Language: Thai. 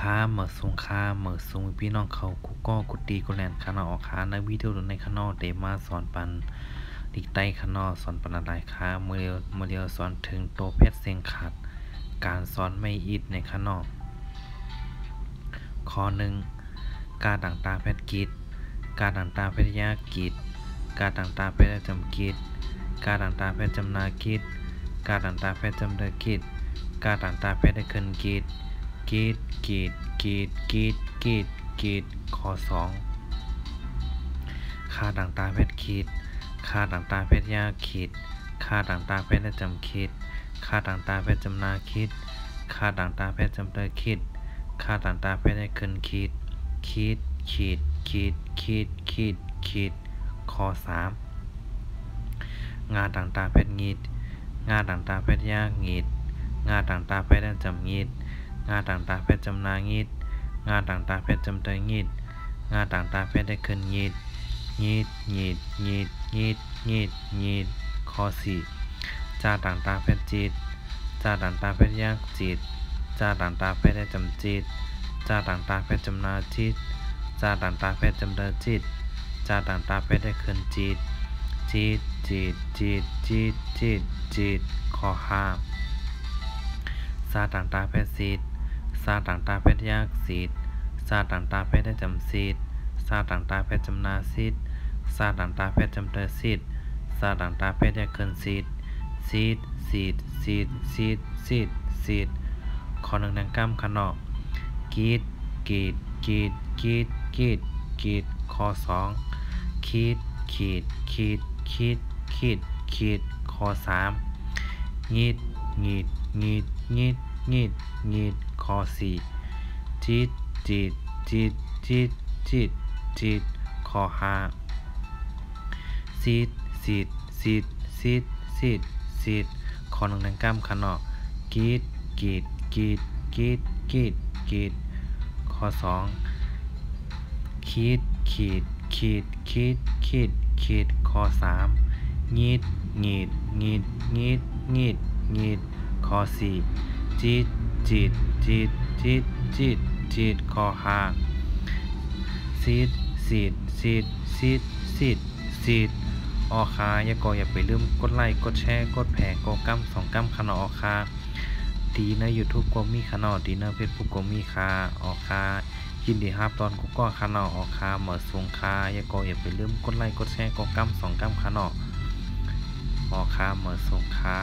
ค้าเหมือสงค้าเหมือสงพี่น้องเขากูก็กุตีกูแลนคานอออกค้าในวิดีโอในคานอเดมาสอนปันดิกใต้คานอสอนปันอะไรค้าเมื่อเรียวสอนถึงโตเพชรเสียงขาดการสอนไม่อิดในคานอข้อหนึ่งการต่างตาเพชรกิจการต่างตาเพชรยากิจการต่างตาเพชรจำกิจการต่างตาเพชรจำนากิจการต่างตาเพชรจำเดกิจการต่างตาเพชรได้ขึ้นกิจกีดข้อ2ค่าต่างๆเพชรขีดค่าต่างๆเพชรยาขีดค่าต่างๆเพชรจำขีดค่าต่างๆเพชรจำนาขีดค่าต่างๆเพชรจำเตอขีดค่าต่างๆเพชรได้ขึ้นขีดข้อ3งาต่างๆเพชรงีดงาต่างๆเพชรยางีดงาต่างๆเพชรจำงีดงาต่างๆเพชรจำนางีดงาต่างๆเพชรจำเตยงีดงาต่างๆเพชรได้ขึ้นงีดข้อ4จ่าต่างๆเพชรจีดจ่าต่างๆเพชรยากจีดจ่าต่างๆเพชรได้จำจีดจ่าต่างๆเพชรจำนาจีดจ่าต่างๆเพชรจำเตยจีดจ่าต่างๆเพชรได้ขึ้นจีดข้อ5ซาต่างๆเพชรซีดซาต่างๆเพชรยากซีดซาต่างๆเพชรได้จำซีดซาต่างๆเพชรจำนาซีดซาต่างๆเพชรจำเตอซีดซาต่างๆเพชรได้ขึ้นซีดข้อ1ดังก้ำขนอกกีดข้อ2ขีดข้อ3งีดข้อ4จีดข้อ5ซีดข้อ1ดังก้ำขนอกกีดข้อ2ขีดข้อ3งีดข้อ4จีดข้อ5ซีดออคาอย่าไปลืมกดไลค์กดแชร์กดแชร์กดกั้ม2กั้มคณะออคาดีใน YouTube ก็มีคณะดีใน Facebook ก็มีคาออคายินดีครับตอนกูก็คณะออคาเหมือสงคาอย่าไปลืมกดไลค์กดแชร์กดกั้ม2กั้มคณะออคาเหมือสงคา